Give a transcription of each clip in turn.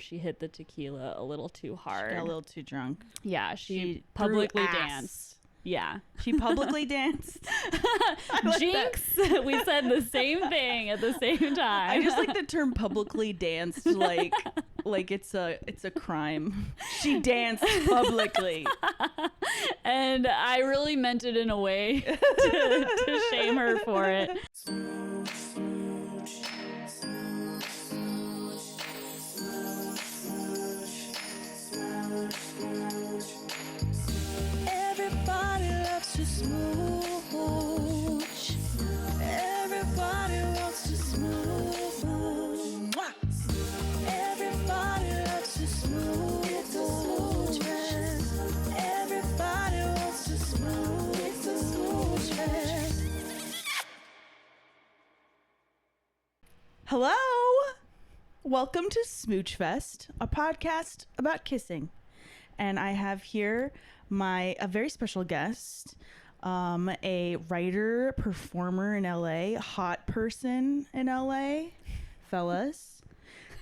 She hit the tequila a little too hard. She got a little too drunk. Yeah, she publicly danced. Yeah. She publicly danced. Jinx. We said the same thing at the same time. I just like the term publicly danced, like it's a crime. She danced publicly. And I really meant it in a way to shame her for it. Everybody loves to smooch. Everybody wants to smooch. Everybody loves to smooch. It's a smooch fest. Everybody wants to smooch. It's a smooch fest. Hello, welcome to Smooch Fest, a podcast about kissing, and I have here a very special guest, a writer, performer in LA, hot person in LA, fellas,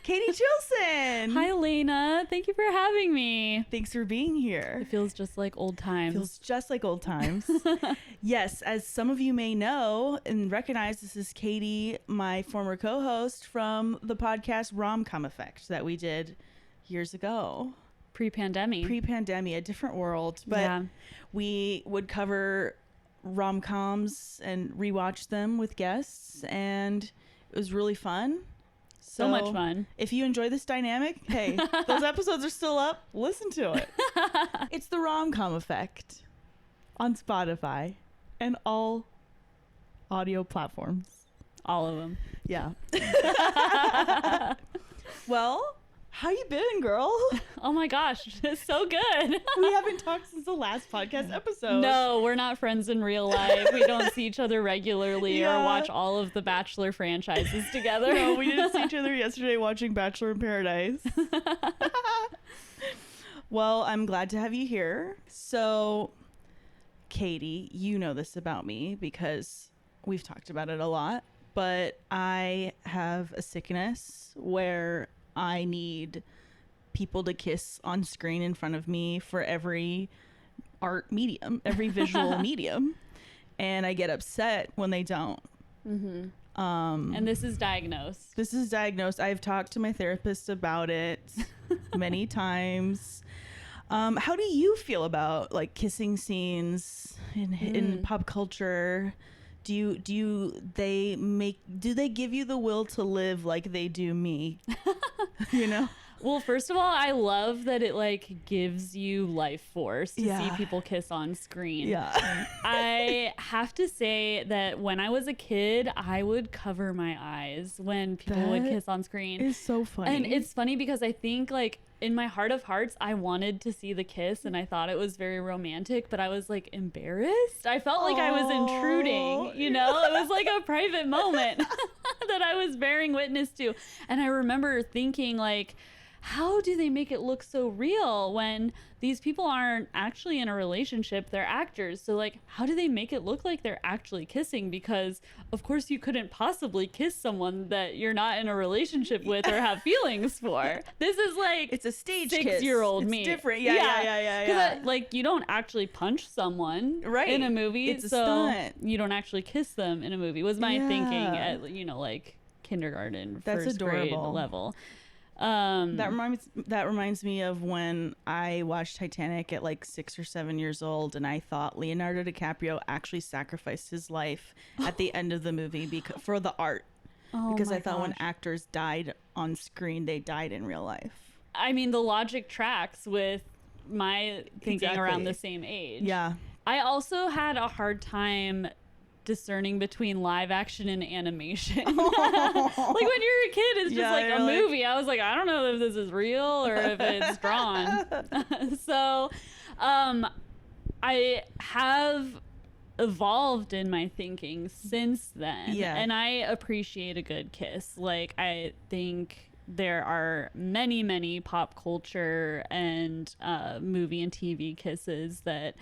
Katie Chilson. Hi, Lena. Thank you for having me. Thanks for being here. It feels just like old times. Feels just like old times. Yes, as some of you may know and recognize, this is Katie, my former co-host from the podcast RomCom Effect that we did years ago. Pre-pandemic, a different world, but yeah. We would cover rom-coms and rewatch them with guests, and it was really fun. So much fun. If you enjoy this dynamic, hey, those episodes are still up. Listen to it. It's the RomCom Effect on Spotify and all audio platforms. All of them. Yeah. Well, how you been, girl? Oh my gosh, it's so good. We haven't talked since the last podcast episode. No, we're not friends in real life. We don't see each other regularly or watch all of the Bachelor franchises together. No, we didn't see each other yesterday watching Bachelor in Paradise. Well, I'm glad to have you here. So, Katie, you know this about me because we've talked about it a lot, but I have a sickness where I need people to kiss on screen in front of me for every art medium, every visual medium. And I get upset when they don't. Mm-hmm. And this is diagnosed. I've talked to my therapist about it many times. How do you feel about like kissing scenes in pop culture? Do they give you the will to live like they do me? You know? Well, first of all, I love that it like gives you life force to see people kiss on screen. Yeah. I have to say that when I was a kid, I would cover my eyes when people would kiss on screen. It's so funny. And it's funny because I think like in my heart of hearts, I wanted to see the kiss and I thought it was very romantic, but I was like embarrassed. I felt like I was intruding, you know? It was like a private moment that I was bearing witness to. And I remember thinking like, how do they make it look so real when these people aren't actually in a relationship? They're actors. So like, how do they make it look like they're actually kissing? Because of course you couldn't possibly kiss someone that you're not in a relationship with or have feelings for. This is like, it's a stage 6-year-old kiss. me. It's different. Yeah. Like you don't actually punch someone right in a movie. It's a so stunt. You don't actually kiss them in a movie was my thinking at, like kindergarten, That's first grade adorable. level. That reminds me of when I watched Titanic at like 6 or 7 years old, and I thought Leonardo DiCaprio actually sacrificed his life at the end of the movie for the art. Because I thought when actors died on screen, they died in real life. I mean, the logic tracks with my thinking around the same age. Yeah. I also had a hard time discerning between live action and animation. Like when you're a kid, it's just like a movie. I was like, I don't know if this is real or if it's drawn. So I have evolved in my thinking since then. Yeah. And I appreciate a good kiss. Like I think there are many, many pop culture and movie and TV kisses that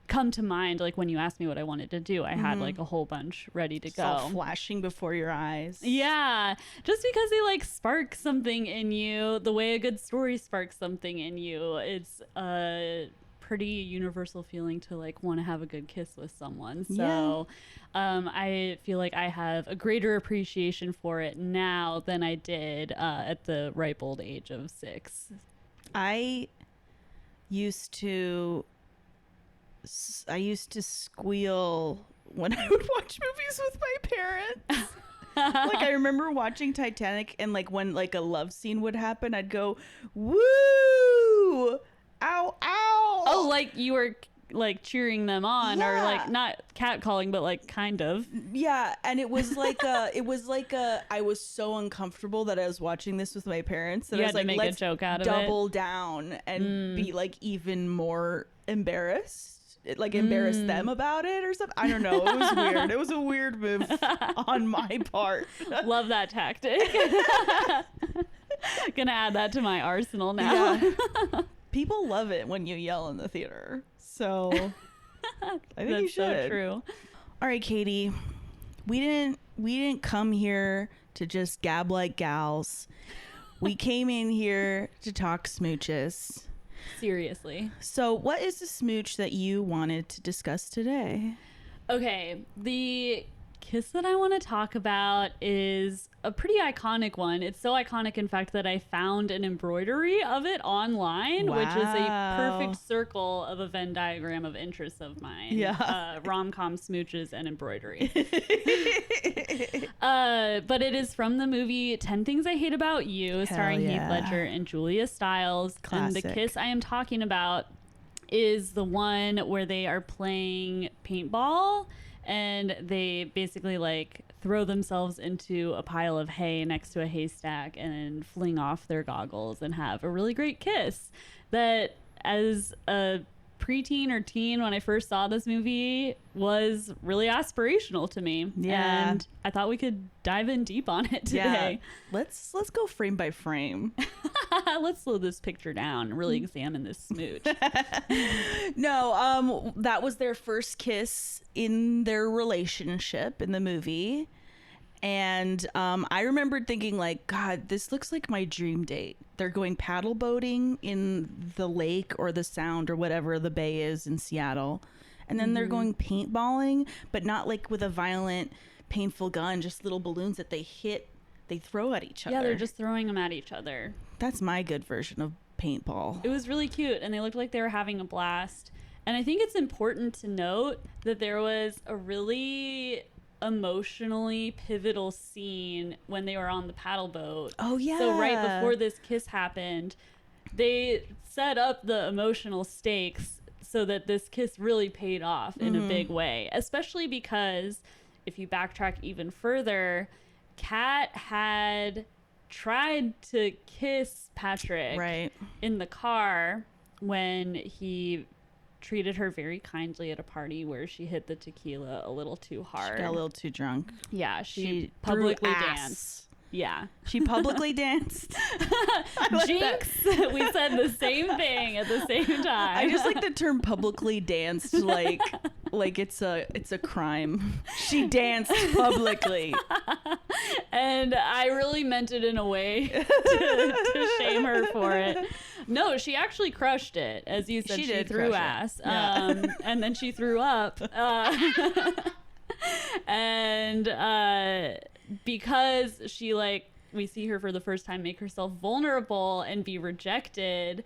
come to mind. Like when you asked me what I wanted to do, I had like a whole bunch ready to It's all go. flashing before your eyes. Yeah, just because they like spark something in you, the way a good story sparks something in you. It's a pretty universal feeling to like want to have a good kiss with someone. So I feel like I have a greater appreciation for it now than I did at the ripe old age of 6. I used to squeal when I would watch movies with my parents. Like I remember watching Titanic, and like when like a love scene would happen, I'd go, "Woo! Ow, ow!" Oh, like you were like cheering them on, or Yeah. like not catcalling, but like kind of. Yeah, and it was like I was so uncomfortable that I was watching this with my parents that You I had was to like, make a let's joke out of double down and be like even more embarrassed. Like embarrass them about it or something. I don't know. It was weird. It was a weird move on my part. Love that tactic. Gonna add that to my arsenal now. Yeah. People love it when you yell in the theater. So I think you That's should. so true. All right, Katie. We didn't come here to just gab like gals. We came in here to talk smooches. Seriously. So, what is the smooch that you wanted to discuss today? Okay, the kiss that I want to talk about is a pretty iconic one. It's so iconic, in fact, that I found an embroidery of it online, which is a Wow. perfect circle of a Venn diagram of interests of mine. Yeah. Rom-com, smooches, and embroidery. But it is from the movie 10 Things I Hate About You, starring yeah. Heath Ledger and Julia Stiles. And the Classic. kiss I am talking about is the one where they are playing paintball, and they basically like throw themselves into a pile of hay next to a haystack and fling off their goggles and have a really great kiss that, as a preteen or teen when I first saw this movie, was really aspirational to me. Yeah. And I thought we could dive in deep on it today. Let's go frame by frame. Let's slow this picture down and really examine this smooch. No, that was their first kiss in their relationship in the movie. And I remembered thinking like, God, this looks like my dream date. They're going paddle boating in the lake or the Sound or whatever the bay is in Seattle. And then they're going paintballing, but not like with a violent, painful gun, just little balloons that they throw at each other. Yeah, they're just throwing them at each other. That's my good version of paintball. It was really cute, and they looked like they were having a blast. And I think it's important to note that there was a really emotionally pivotal scene when they were on the paddle boat. Oh, yeah. So right before this kiss happened, they set up the emotional stakes so that this kiss really paid off in a big way, especially because if you backtrack even further, Kat had tried to kiss Patrick Right. in the car when he treated her very kindly at a party where she hit the tequila a little too hard. Got a little too drunk. Yeah, she threw publicly ass. danced. Yeah. She publicly danced. Jinx, we said the same thing at the same time. I just like the term publicly danced like it's a crime. She danced publicly. And I really meant it in a way to shame her for it. No, she actually crushed it. As you said, She she did threw crush it. ass. Yeah. And then she threw up. And because she we see her for the first time make herself vulnerable and be rejected,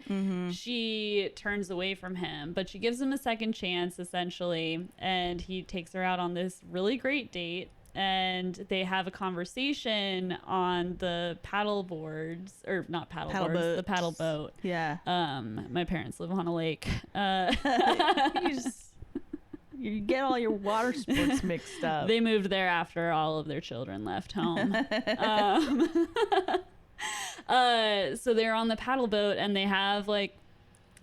she turns away from him, but she gives him a second chance essentially, and he takes her out on this really great date, and they have a conversation on the paddle boards, or not paddle boards, the boats. paddle boat. Yeah. My parents live on a lake. You get all your water sports mixed up. They moved there after all of their children left home. So they're on the paddle boat, and they have a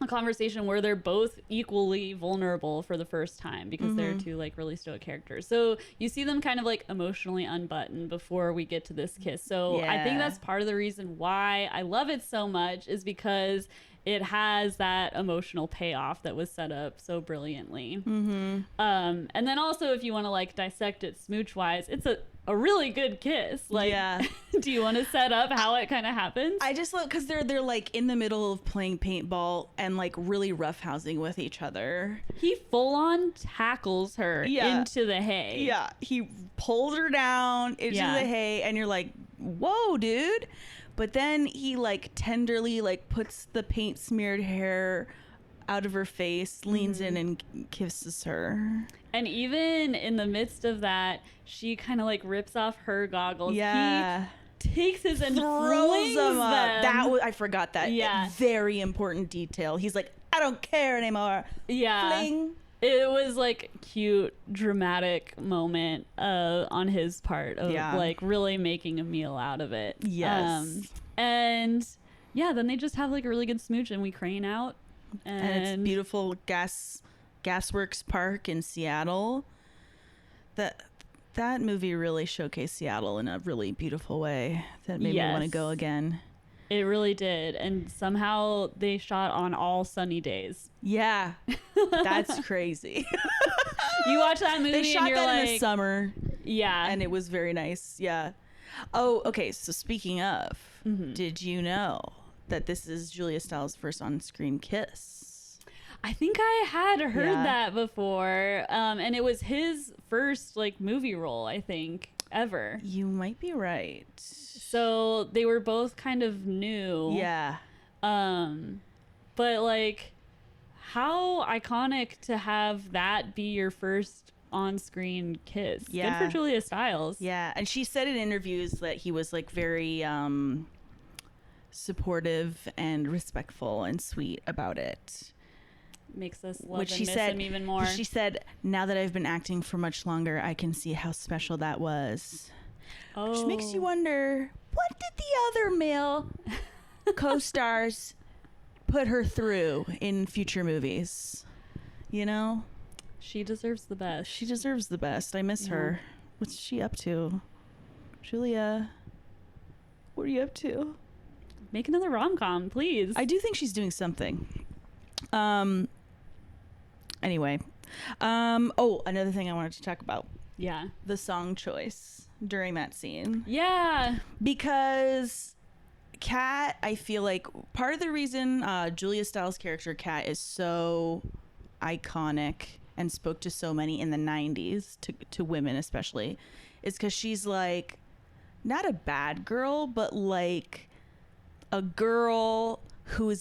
conversation where they're both equally vulnerable for the first time, because they're two really stoic characters. So you see them kind of emotionally unbuttoned before we get to this kiss. So I think Yeah. that's part of the reason why I love it so much, is because it has that emotional payoff that was set up so brilliantly. Mm-hmm. And then also, if you want to like dissect it smooch wise, it's a really good kiss. Like, Yeah. do you want to set up how it kind of happens? I just love because they're like in the middle of playing paintball and like really roughhousing with each other. He full on tackles her Yeah. into the hay. Yeah, he pulled her down into Yeah. the hay, and you're like, "Whoa, dude!" But then he like tenderly like puts the paint smeared hair out of her face, leans in and kisses her. And even in the midst of that, she kind of like rips off her goggles. Yeah. He takes his and Throws flings them up. them. That was, I forgot that. Yeah. Very important detail. He's like, I don't care anymore. Yeah. Fling. It was like cute, dramatic moment on his part of Yeah. like really making a meal out of it. Yes. And yeah, then they just have like a really good smooch and we crane out. And it's beautiful Gasworks Park in Seattle. That movie really showcased Seattle in a really beautiful way that made me want to Yes. go again. It really did. And somehow they shot on all sunny days. Yeah, that's crazy. You watch that movie They and shot you're that like, in the summer, yeah. and it was very nice. Yeah. Oh, okay. So speaking of, did you know that this is Julia Stiles' first on-screen kiss? I think I had heard Yeah. that before. And it was his first like movie role, I think, ever. You might be right. So they were both kind of new. Yeah. But like, how iconic to have that be your first on-screen kiss. Yeah. Good for Julia Stiles. Yeah, and she said in interviews that he was like very supportive and respectful and sweet about it. Makes us love Which and she miss said him even more. She said, "Now that I've been acting for much longer, I can see how special that was." Oh. Which makes you wonder, what did the other male co-stars put her through in future movies? You know, She deserves the best. she deserves the best. I miss her. What's she up to? Julia, what are you up to? Make another rom-com, please. I do think she's doing something. Anyway. Oh, another thing I wanted to talk about. Yeah. The song choice during that scene. Yeah. Because Kat, I feel like part of the reason Julia Stiles' character Kat is so iconic and spoke to so many in the 90s, to women especially, is because she's like not a bad girl, but like a girl who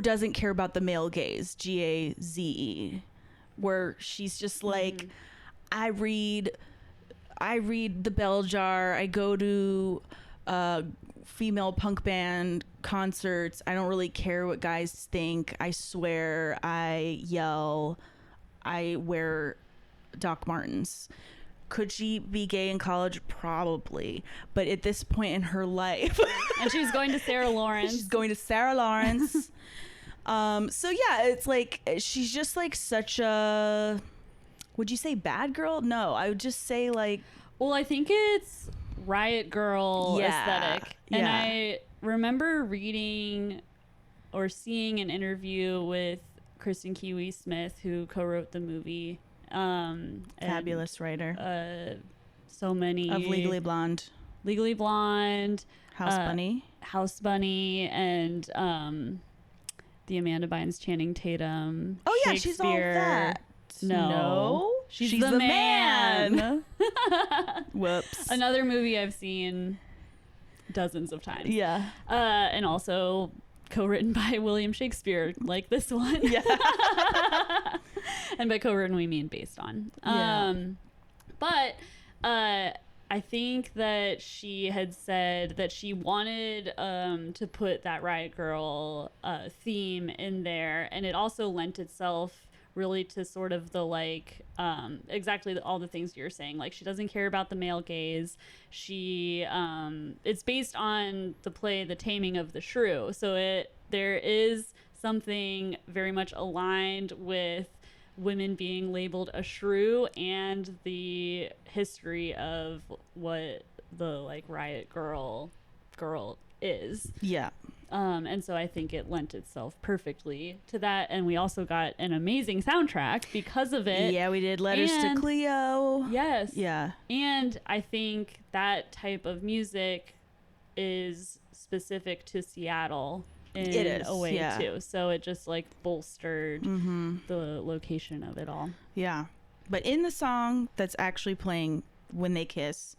doesn't care about the male gaze, Gaze, where she's just like, I read the bell jar, I go to female punk band concerts, I don't really care what guys think, I swear, I yell, I wear Doc Martens. Could she be gay in college? Probably. But at this point in her life, And she's going to Sarah Lawrence. she's going to Sarah Lawrence. So yeah, it's like she's just like such a, would you say bad girl? No, I would just say like, Well, I think it's Riot Girl Yeah. aesthetic. And Yeah. I remember reading or seeing an interview with Kristen Kiwi Smith, who co-wrote the movie. And, fabulous writer so many of Legally Blonde, Legally Blonde, House Bunny. House Bunny, and the Amanda Bynes Channing Tatum. Oh yeah, she's all Shakespeare. that. No. She's the man. Whoops. Another movie I've seen dozens of times. Yeah. And also co-written by William Shakespeare, like this one. Yeah. And by co-written, we mean based on. Yeah. But I think that she had said that she wanted to put that Riot Girl theme in there, and it also lent itself really to sort of the like exactly all the things you're saying. Like, she doesn't care about the male gaze. She it's based on the play The Taming of the Shrew, so there is something very much aligned with women being labeled a shrew and the history of what the like Riot Girl is. Yeah. And so I think it lent itself perfectly to that. And we also got an amazing soundtrack because of it. Yeah, we did Letters to Cleo. Yes. Yeah. And I think that type of music is specific to Seattle in a way too. So it just like bolstered the location of it all. Yeah. But in the song that's actually playing when they kiss,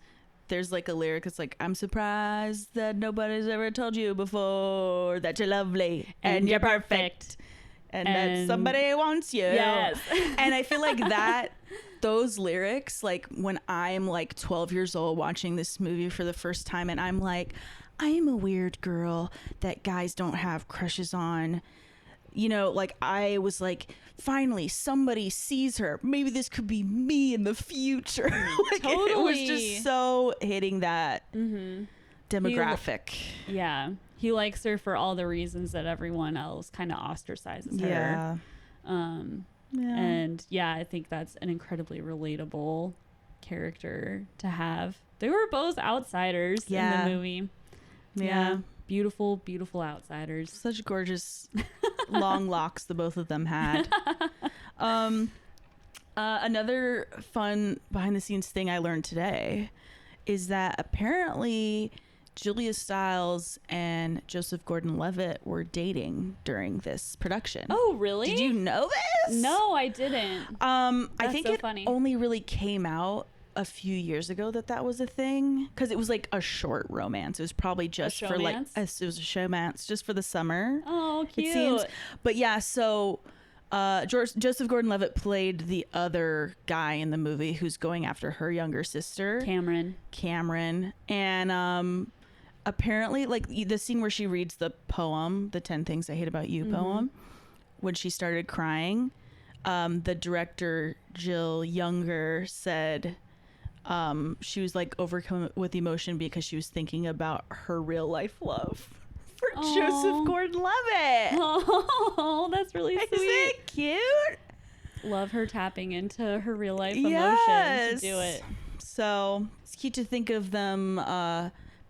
there's like a lyric. It's like, I'm surprised that nobody's ever told you before that you're lovely and you're perfect and that somebody wants you. Yes. And I feel like those lyrics, like when I'm like 12 years old watching this movie for the first time and I'm like, I am a weird girl that guys don't have crushes on. You know, like I was like, finally somebody sees her. Maybe this could be me in the future. Like, totally. It was just so hitting that demographic. He likes her for all the reasons that everyone else kind of ostracizes her. Yeah. And I think that's an incredibly relatable character to have. They were both outsiders in the movie. Yeah. Beautiful, beautiful outsiders. Such gorgeous long locks the both of them had. Another fun behind the scenes thing I learned today is that apparently Julia Stiles and Joseph Gordon-Levitt were dating during this production. Oh, really? Did you know this? No, I didn't. I think so it funny. only really came out a few years ago that was a thing, because it was like a short romance. It was probably just for like it was a showmance just for the summer. Oh, cute. It seems. But yeah, so Joseph Gordon-Levitt played the other guy in the movie who's going after her younger sister, Cameron, and apparently, like the scene where she reads the poem, the 10 Things I Hate About You poem, when she started crying, the director Jill Younger said she was like overcome with emotion because she was thinking about her real life love for Joseph Gordon-Levitt. Oh, that's really sweet. Isn't it cute? Love her tapping into her real life emotion to do it. So it's cute to think of them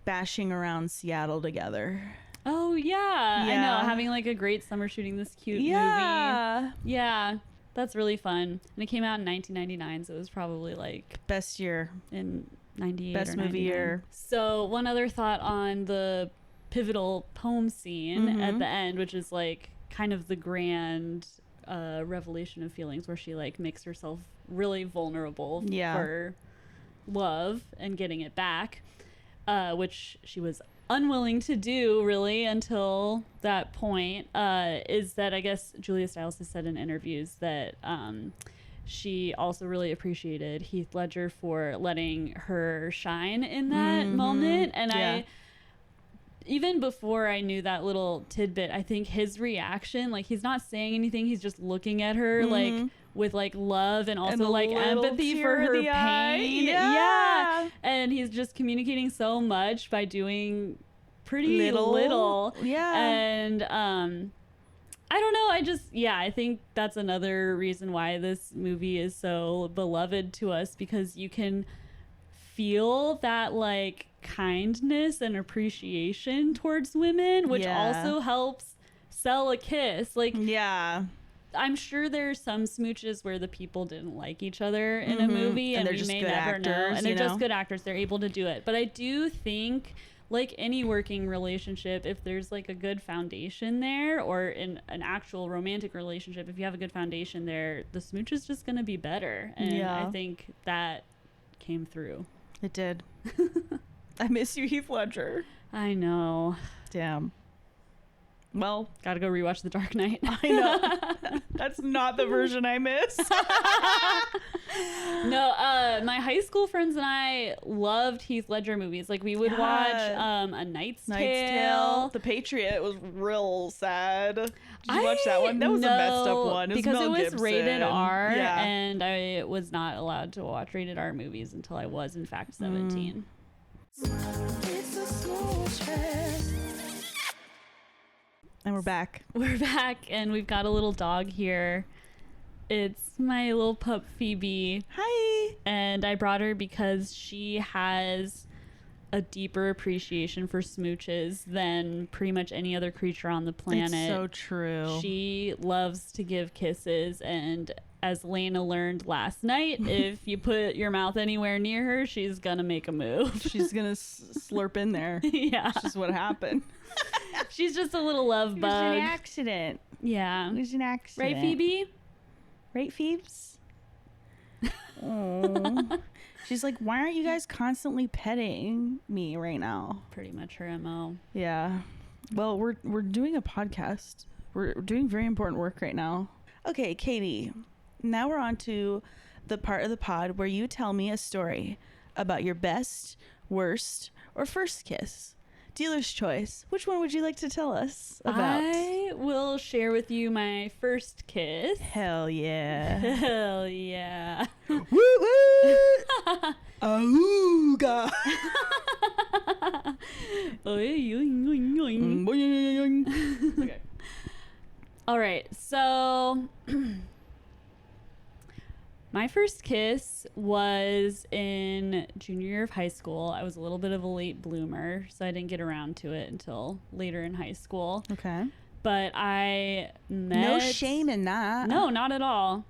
bashing around Seattle together. Oh yeah, I know, having like a great summer shooting this cute movie. Yeah, that's really fun. And it came out in 1999, so it was probably like best year in 98 best or movie 99. year. So one other thought on the pivotal poem scene at the end, which is like kind of the grand revelation of feelings, where she like makes herself really vulnerable for love and getting it back, which she was unwilling to do really until that point, is that I guess Julia Stiles has said in interviews that she also really appreciated Heath Ledger for letting her shine in that moment. And I, even before I knew that little tidbit, I think his reaction, like he's not saying anything, he's just looking at her like with like love and also like empathy for her pain. Yeah. And he's just communicating so much by doing pretty little. Yeah. And I don't know, I think that's another reason why this movie is so beloved to us, because you can feel that like kindness and appreciation towards women, which also helps sell a kiss. Like, I'm sure there's some smooches where the people didn't like each other in a movie, and we may never know. And they're just good actors. They're able to do it. But I do think, like any working relationship, if there's like a good foundation there, or in an actual romantic relationship, if you have a good foundation there, the smooch is just going to be better. And I think that came through. It did. I miss you, Heath Ledger. I know. Damn. Well, gotta go rewatch The Dark Knight. I know. That's not the version I miss. No, my high school friends and I loved Heath Ledger movies. Like we would watch A Knight's Tale. The Patriot was real sad. Did you watch that one? That was a messed up one. Because it was rated R, and I was not allowed to watch rated R movies until I was in fact 17. It's a Smooch Fest. And we're back. We're back, and we've got a little dog here. It's my little pup, Phoebe. Hi. And I brought her because she has a deeper appreciation for smooches than pretty much any other creature on the planet. It's so true. She loves to give kisses, and as Lena learned last night, if you put your mouth anywhere near her, she's gonna make a move. She's gonna slurp in there. Yeah, That's just what happened. she's just a little love bug. It was an accident. Yeah, It was an accident. right, Phoebe? Right, Phoebes? Oh. She's like, why aren't you guys constantly petting me right now? Pretty much her MO. Yeah. Well, we're doing a podcast. We're doing very important work right now. Okay, Katie. Now we're on to the part of the pod where you tell me a story about your best, worst, or first kiss. Dealer's choice. Which one would you like to tell us about? I will share with you my first kiss. Hell yeah. Hell yeah. Woo woo! Auga! Okay. All right, so my first kiss was in junior year of high school. I was a little bit of a late bloomer, so I didn't get around to it until later in high school. Okay. But I met... No shame in that. No, not at all.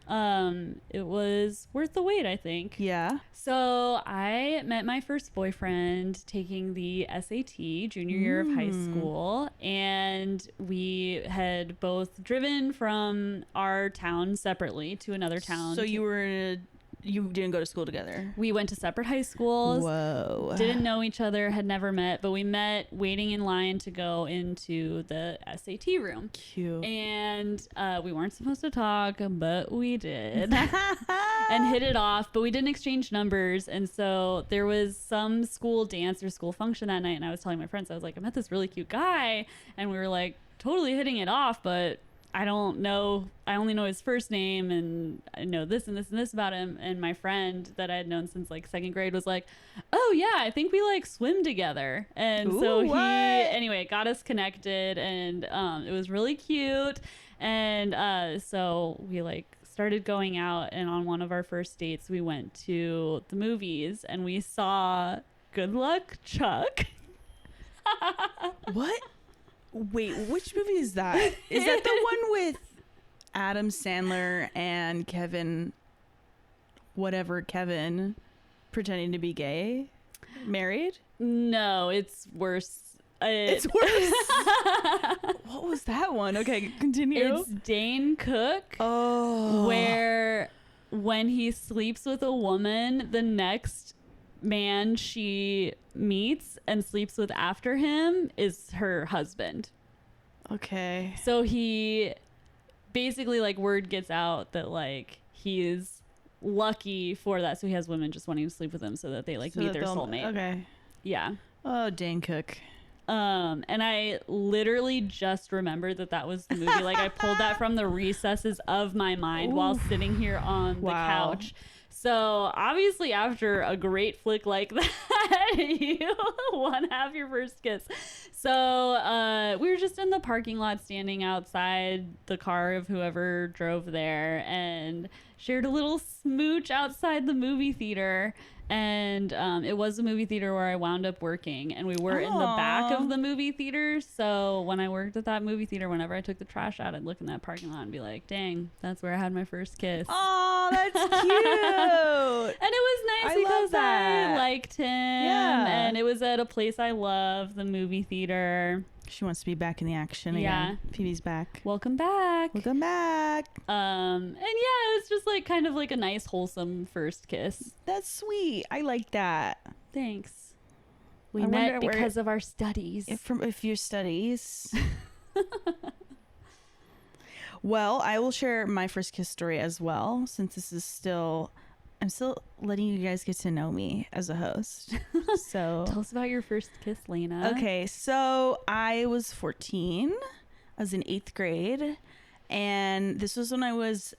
It was worth the wait, I think. Yeah. So I met my first boyfriend taking the SAT junior year of high school, and we had both driven from our town separately to another town. So you didn't go to school together? We went to separate high schools. Whoa. Didn't know each other, had never met, but we met waiting in line to go into the SAT room. Cute. And we weren't supposed to talk, but we did. And hit it off, but we didn't exchange numbers. And so there was some school dance or school function that night, and I was telling my friends, I was like, I met this really cute guy, and we were like totally hitting it off, but I don't know, I only know his first name, and I know this and this and this about him. And my friend that I had known since like second grade was like, oh yeah, I think we like swim together. And so he anyway got us connected, and it was really cute. And so we like started going out, and on one of our first dates we went to the movies and we saw Good Luck Chuck. What? Wait, which movie is that? Is that the one with Adam Sandler and Kevin pretending to be gay? Married? No, it's worse. It's worse. What was that one? Okay, continue. It's Dane Cook. Oh. Where when he sleeps with a woman, the next man she meets and sleeps with after him is her husband. Okay. So he basically, like, word gets out that like he is lucky for that, so he has women just wanting to sleep with him so that they like meet their soulmate. Okay. Yeah. Oh, Dane Cook. And I literally just remembered that was the movie. Like, I pulled that from the recesses of my mind while sitting here on the couch. So obviously after a great flick like that, you want to have your first kiss. So we were just in the parking lot standing outside the car of whoever drove there and shared a little smooch outside the movie theater. And it was a movie theater where I wound up working, and we were in the back of the movie theater. So when I worked at that movie theater, whenever I took the trash out, I'd look in that parking lot and be like, dang, that's where I had my first kiss. Oh, that's cute. And it was nice because I liked him. Yeah. And it was at a place I love, the movie theater. She wants to be back in the action again. Yeah. Phoebe's back. Welcome back. Welcome back. And yeah, it was just like kind of like a nice, wholesome first kiss. That's sweet. I like that. Thanks. We I met wonder because of our studies. If your studies. Well, I will share my first kiss story as well, since this is I'm still letting you guys get to know me as a host. So Tell us about your first kiss, Lena. okay, so I was 14. I was in 8th grade, and this was when I was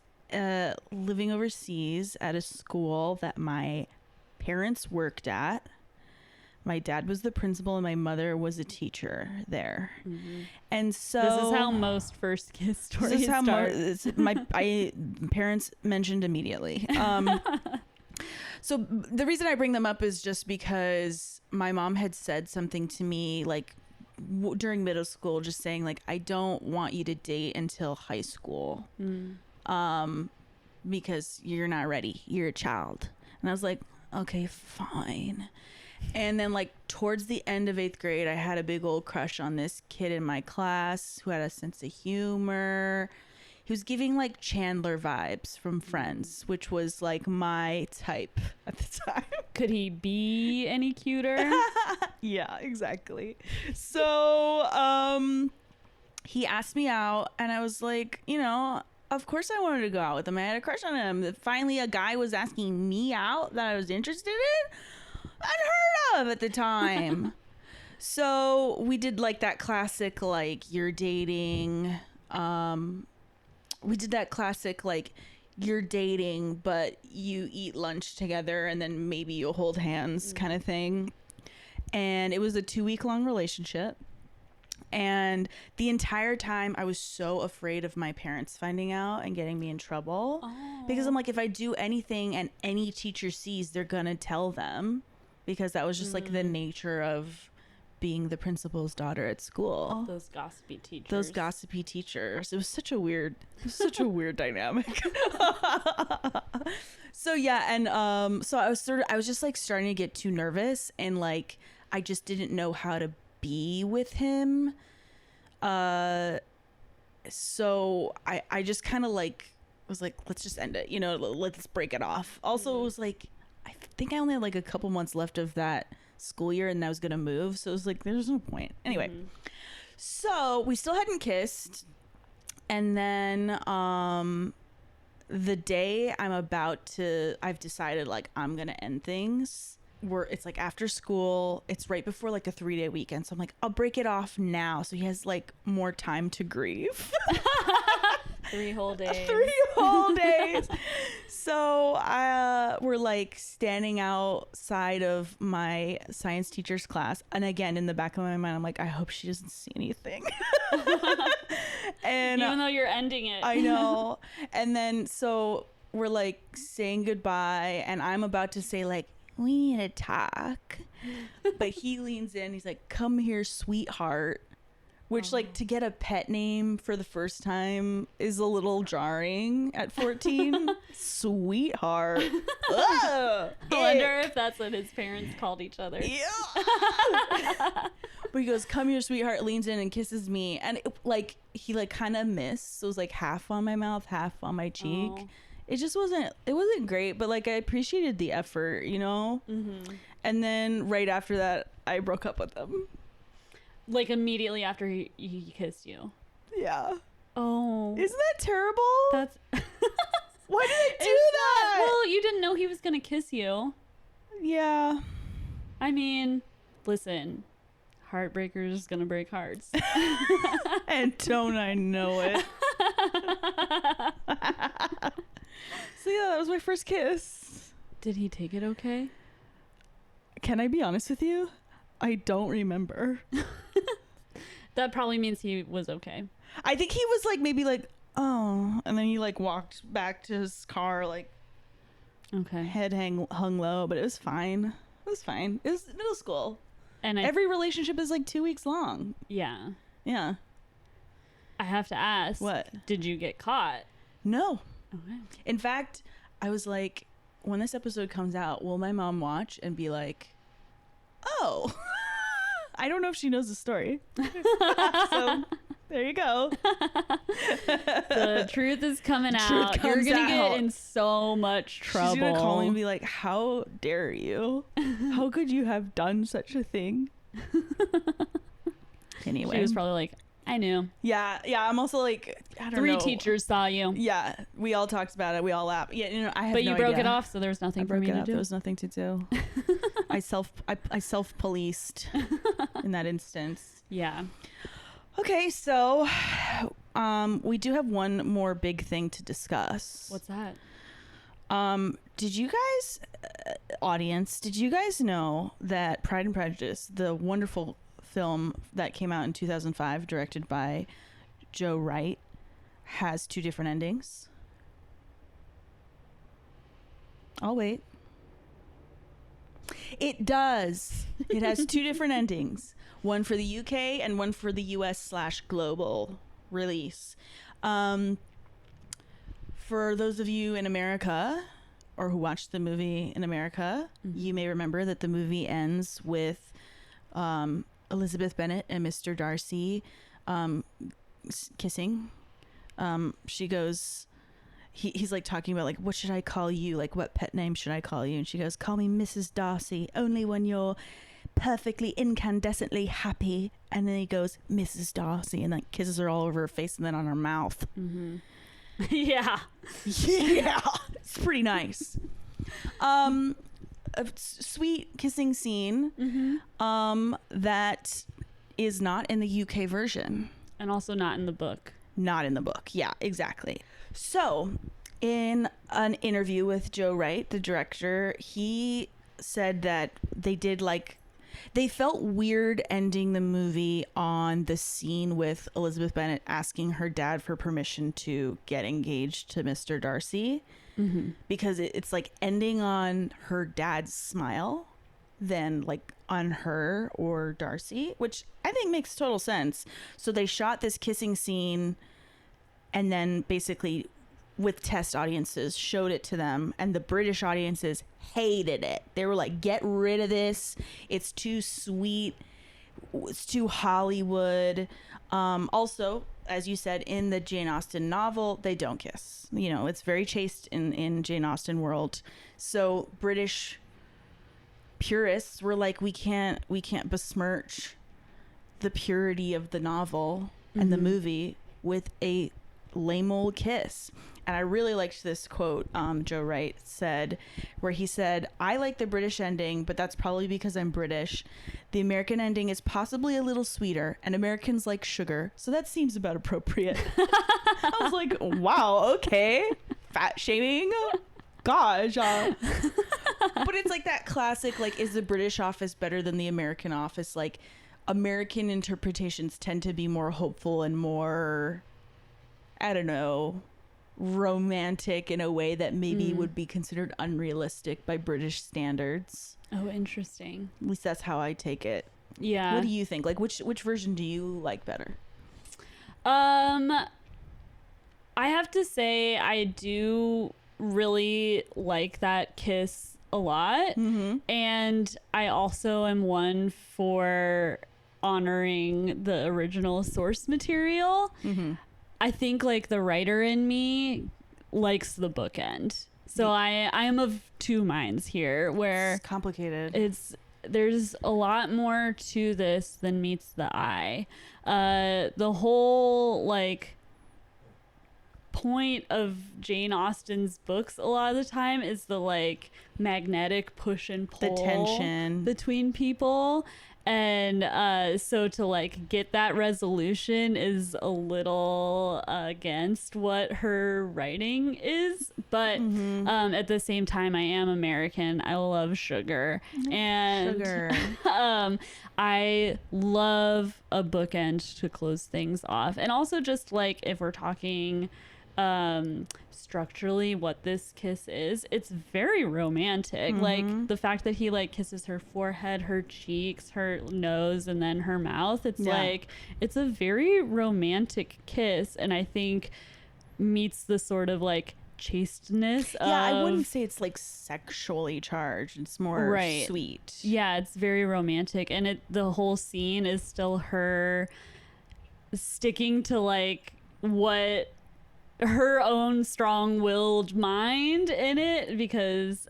living overseas at a school that my parents worked at. My dad was the principal and my mother was a teacher there. Mm-hmm. And so this is how most first kiss stories start. My parents mentioned immediately. So the reason I bring them up is just because my mom had said something to me like during middle school, just saying like, I don't want you to date until high school. Because you're not ready. You're a child. And I was like, okay, fine. And then like towards the end of 8th grade, I had a big old crush on this kid in my class who had a sense of humor. He was giving like Chandler vibes from Friends, which was like my type at the time. Could he be any cuter? Yeah, exactly. So he asked me out and I was like, you know, of course I wanted to go out with him. I had a crush on him. Finally a guy was asking me out that I was interested in. Unheard of at the time. So we did like that classic like you're dating we did that classic like you're dating but you eat lunch together and then maybe you'll hold hands kind of thing. And it was a 2-week long relationship. And the entire time I was so afraid of my parents finding out and getting me in trouble. Because I'm like, if I do anything and any teacher sees, they're gonna tell them, because that was just like the nature of being the principal's daughter at school. Those gossipy teachers. It was such a weird dynamic. So yeah, and so I was just like starting to get too nervous, and like I just didn't know how to be with him. So I just kind of like was like, let's just end it, you know, let's break it off. Also, it was like, I think I only had like a couple months left of that school year and I was gonna move, so it was like there's no point anyway. So we still hadn't kissed, and then the day I've decided like I'm gonna end things, it's like after school, it's right before like a 3-day weekend, so I'm like, I'll break it off now so he has like more time to grieve. 3 whole days. 3 whole days. So we're like standing outside of my science teacher's class, and again in the back of my mind I'm like, I hope she doesn't see anything. And even though you're ending it. I know. And then so we're like saying goodbye, and I'm about to say like, we need to talk, but he leans in, he's like, come here, sweetheart. Which, like, to get a pet name for the first time is a little jarring at 14. Sweetheart. I wonder if that's what his parents called each other. Yeah. But he goes, come here, sweetheart, leans in and kisses me. And, he, kind of missed. So it was, like, half on my mouth, half on my cheek. Oh. It just wasn't great. But, like, I appreciated the effort, you know? Mm-hmm. And then right after that, I broke up with him. Like immediately after he kissed you. Yeah. Oh. Isn't that terrible? That's. Why did I do that? Well, you didn't know he was gonna kiss you. Yeah. I mean, listen, heartbreakers gonna break hearts. And don't I know it? So yeah, that was my first kiss. Did he take it okay? Can I be honest with you? I don't remember. That probably means he was okay. I think he was like maybe like, oh, and then he like walked back to his car like, okay, head hung low, but it was fine. It was fine. It was middle school, and every relationship is like 2 weeks long. Yeah. Yeah. I have to ask. What? Did you get caught? No. Okay. In fact, I was like, when this episode comes out, will my mom watch and be like, oh, I don't know if she knows the story. So there you go. The truth is coming out. You're going to get in so much trouble. She's going to call me and be like, how dare you? How could you have done such a thing? Anyway. She was probably like, I knew. Yeah. I'm also like, I don't know. 3 teachers saw you. Yeah. We all talked about it. We all laughed. Yeah. You know, I have But no you broke idea. it off, so there was nothing for me to do. There was nothing to do. I self-policed in that instance. Yeah. Okay, so we do have one more big thing to discuss. What's that? Did you guys, audience, know that Pride and Prejudice, the wonderful film that came out in 2005, directed by Joe Wright, has 2 different endings? I'll wait. It does. It has two different endings, one for the UK and one for the US/global release. For those of you in America or who watched the movie in America, you may remember that the movie ends with Elizabeth Bennet and Mr. Darcy kissing. She goes, he's like talking about like, what should I call you? Like, what pet name should I call you? And she goes, call me Mrs. Darcy, only when you're perfectly incandescently happy. And then he goes, Mrs. Darcy, and like kisses her all over her face and then on her mouth. Yeah. Yeah. It's pretty nice. A sweet kissing scene that is not in the UK version. And also not in the book. Not in the book. Yeah, exactly. So, in an interview with Joe Wright, the director, he said that they felt weird ending the movie on the scene with Elizabeth Bennet asking her dad for permission to get engaged to Mr. Darcy, because it's like ending on her dad's smile than like on her or Darcy, which I think makes total sense. So they shot this kissing scene and then basically with test audiences showed it to them, and the British audiences hated it. They were like, get rid of this, it's too sweet, it's too Hollywood. Also, as you said, in the Jane Austen novel, they don't kiss. You know, it's very chaste in Jane Austen world. So British purists were like, we can't besmirch the purity of the novel and the movie with a lame old kiss. And I really liked this quote Joe Wright said, where he said, I like the British ending, but that's probably because I'm British. The American ending is possibly a little sweeter, and Americans like sugar, so that seems about appropriate. I was like, wow, okay. Fat shaming. Gosh. But it's like that classic, like, is the British office better than the American office? Like, American interpretations tend to be more hopeful and more, I don't know, romantic in a way that maybe would be considered unrealistic by British standards. Oh, interesting. At least that's how I take it. Yeah. What do you think? Like, which version do you like better? I have to say I do really like that kiss a lot. And I also am one for honoring the original source material. I think like the writer in me likes the bookend. So I am of two minds here, where It's complicated. there's a lot more to this than meets the eye. The whole like point of Jane Austen's books a lot of the time is the like magnetic push and pull, The tension between people. And so to like get that resolution is a little against what her writing is, but at the same time, I am American. I love sugar, and I love a bookend to close things off. And also just like if we're talking structurally what this kiss is, it's very romantic. Like the fact that he like kisses her forehead, her cheeks, her nose, and then her mouth, it's like it's a very romantic kiss, and I think meets the sort of like chasteness of, I wouldn't say it's like sexually charged. It's more sweet. Yeah, it's very romantic, and the whole scene is still her sticking to like what her own strong-willed mind in it, because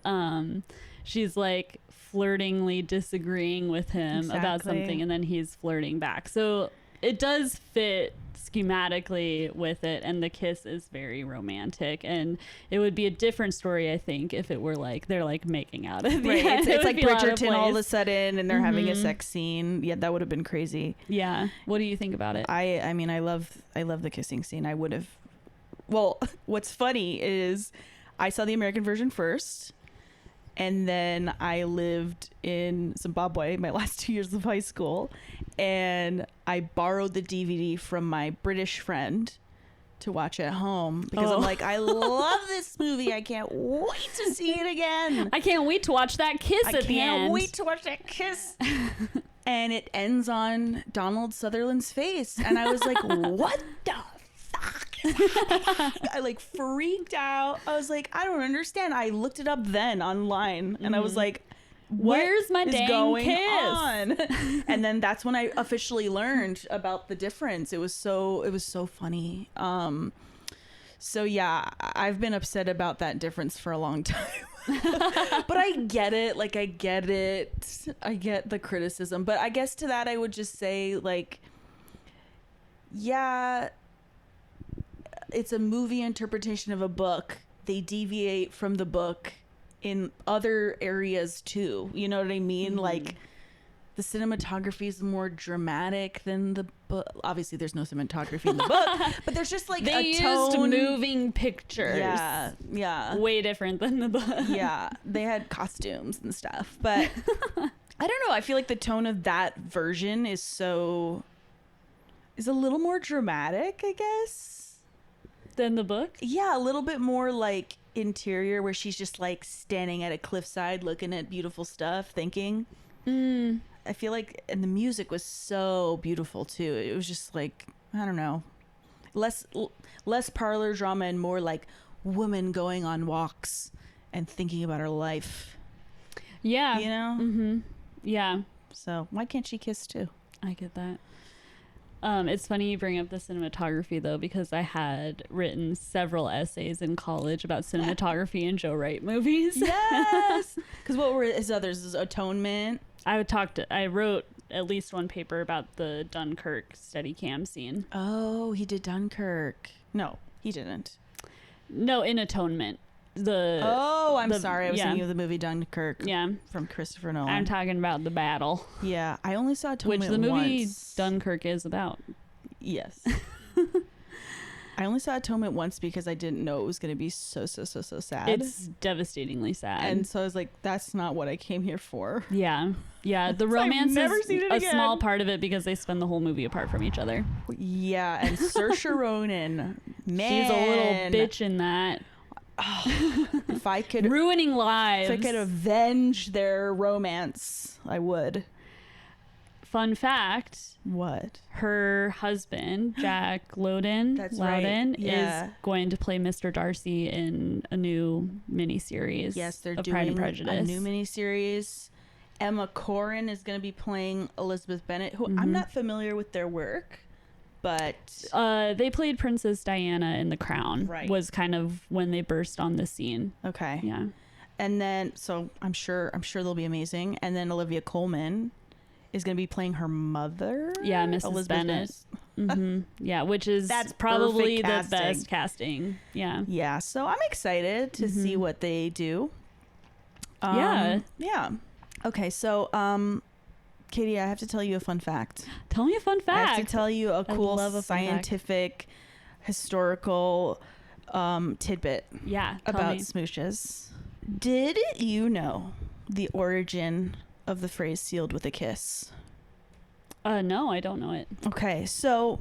she's like flirtingly disagreeing with him about something, and then he's flirting back. So it does fit schematically with it, and the kiss is very romantic, and it would be a different story, I think, if it were like they're like making out at the end. It's like Bridgerton all of a sudden, and they're having a sex scene. Yeah, that would have been crazy. Yeah. What do you think about it? I mean, I love the kissing scene. I would have. Well, what's funny is I saw the American version first, and then I lived in Zimbabwe my last 2 years of high school, and I borrowed the DVD from my British friend to watch at home because I'm like, I love this movie. I can't wait to see it again. I can't wait to watch that kiss at the end. I can't wait to watch that kiss. And it ends on Donald Sutherland's face. And I was like, what the fuck is happening? I like freaked out. I was like, I don't understand. I looked it up then online and I was like, where's my dang going kiss? on? And then that's when I officially learned about the difference. It was so funny. So yeah, I've been upset about that difference for a long time. But I get it. Like, I get it. I get the criticism. But I guess to that, I would just say, like, yeah, it's a movie interpretation of a book. They deviate from the book in other areas too. You know what I mean? Like, the cinematography is more dramatic than the book. Obviously, there's no cinematography in the book, but there's just like They a used tone. moving pictures. Yeah. Way different than the book. Yeah, they had costumes and stuff, but I don't know. I feel like the tone of that version is a little more dramatic, I guess. Than the book? Yeah, a little bit more like interior, where she's just like standing at a cliffside looking at beautiful stuff, thinking. I feel like, and the music was so beautiful too. It was just like, I don't know, less parlor drama and more like woman going on walks and thinking about her life. Yeah. You know? Mm-hmm. Yeah. So why can't she kiss too? I get that. It's funny you bring up the cinematography though, because I had written several essays in college about cinematography in Joe Wright movies. Yes. Because what were his others? His Atonement. I wrote at least one paper about the Dunkirk Steadicam scene. Oh, he did Dunkirk. No, he didn't. No, in Atonement. I'm sorry. I was yeah. thinking of the movie Dunkirk. Yeah. From Christopher Nolan. I'm talking about the battle. Yeah, I only saw Atonement Which the movie once. Dunkirk is about. Yes. I only saw Atonement once because I didn't know it was going to be so sad. It's devastatingly sad. And so I was like, that's not what I came here for. Yeah. Yeah. The So I've romance never is seen it a again. small part of it because they spend the whole movie apart from each other. Yeah, and Saoirse Ronan. Man. She's a little bitch in that. If I could Ruining lives. If I could avenge their romance, I would. Fun fact. What? Her husband, Jack Lowden, That's right. Yeah. is going to play Mr. Darcy in a new miniseries. Yes, they're of doing Pride and Prejudice. a new miniseries. Emma Corrin is going to be playing Elizabeth Bennet, who I'm not familiar with their work, but they played Princess Diana in The Crown. Right. Was kind of when they burst on the scene. okay. Yeah. And then, so I'm sure they'll be amazing. And then Olivia Colman is going to be playing her mother. Yeah, Mrs. Elizabeth Bennet. Yeah, which is That's probably perfect the casting. best casting. Yeah. Yeah, so I'm excited to see what they do. Yeah. Yeah. Okay, so Katie, I have to tell you a fun fact. Tell me a fun I fact. have to tell you a cool love a fun fact. scientific, historical tidbit Yeah. Tell about me. smooches. Did you know the origin of the phrase "sealed with a kiss"? No, I don't know it. Okay, so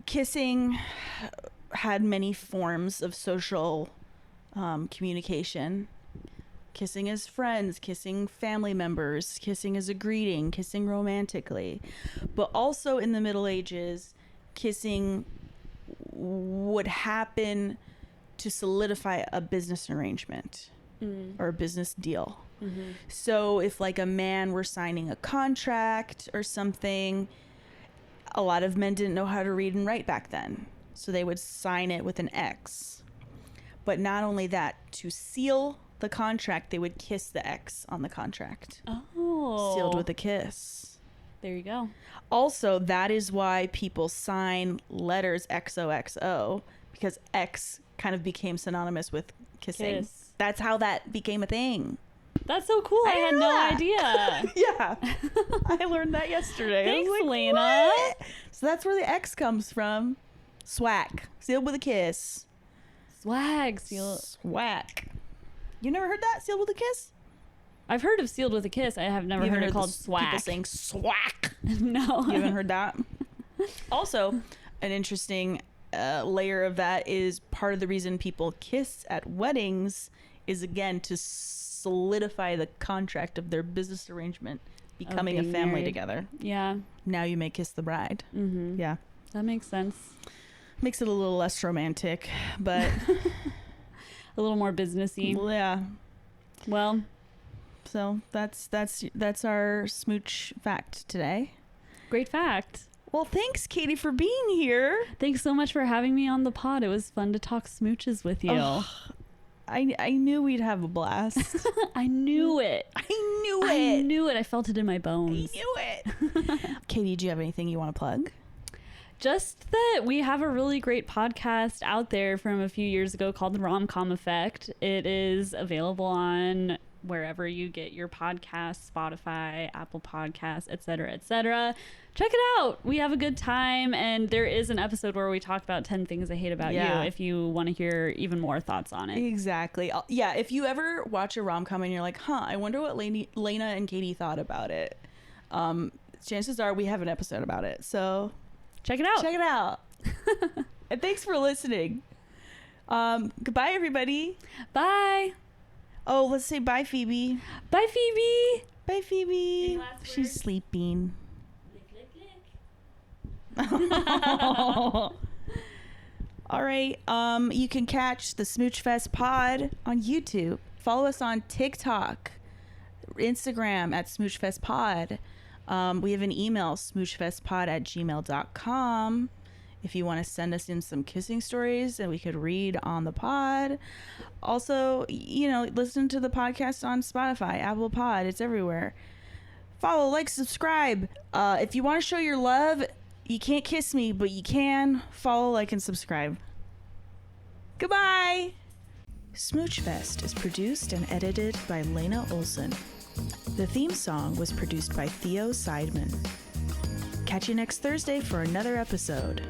kissing had many forms of social communication. Kissing as friends, kissing family members, kissing as a greeting, kissing romantically. But also in the Middle Ages, kissing would happen to solidify a business arrangement or a business deal. So if like a man were signing a contract or something, a lot of men didn't know how to read and write back then. So they would sign it with an X. But not only that, to seal the contract, they would kiss the X on the contract. Oh. Sealed with a kiss. There you go. Also, that is why people sign letters XOXO, because X kind of became synonymous with kissing. Kiss. That's how that became a thing. That's so cool. I had know no that. idea. Yeah. I learned that yesterday. I was Thanks, like, Lena. "What?" So that's where the X comes from. Swack. Sealed with a kiss. Swag seal. Swack. You never heard that? Sealed with a kiss? I've heard of sealed with a kiss. I have never You heard haven't it called the people swag. saying swack. No. You haven't heard that? Also, an interesting layer of that is part of the reason people kiss at weddings is, again, to solidify the contract of their business arrangement, becoming a being family married. together. Yeah. Now you may kiss the bride. Mm-hmm. Yeah. That makes sense. Makes it a little less romantic, but A little more businessy. yeah. Well, So that's our smooch fact today. great fact. Well, thanks, Katie, for being here. Thanks so much for having me on the pod. It was fun to talk smooches with you. Ugh. I knew we'd have a blast. I knew it. I knew it. I knew it. I felt it in my bones. I knew it. Katie, do you have anything you want to plug? Just that we have a really great podcast out there from a few years ago called the RomCom Effect. It is available on wherever you get your podcasts, Spotify, Apple Podcasts, etc., etc. Check it out. We have a good time, and there is an episode where we talk about 10 things I hate about Yeah. you if you want to hear even more thoughts on it. Exactly. Yeah, if you ever watch a rom-com and you're like, I wonder what Lena and Katie thought about it, chances are we have an episode about it. So Check it out. check it out. And thanks for listening. Goodbye, everybody. Bye. Oh, let's say bye, Phoebe. Bye, Phoebe. Bye, Phoebe. Any last She's words? sleeping. Lick, lick, lick. All right. You can catch the Smooch Fest pod on YouTube. Follow us on TikTok, Instagram at Smooch Fest pod. We have an email, smoochfestpod@gmail.com. If you want to send us in some kissing stories that we could read on the pod. Also, listen to the podcast on Spotify, Apple Pod. It's everywhere. Follow, like, subscribe. If you want to show your love, you can't kiss me, but you can follow, like, and subscribe. Goodbye. Smooch Fest is produced and edited by Lena Olson. The theme song was produced by Theo Seidman. Catch you next Thursday for another episode.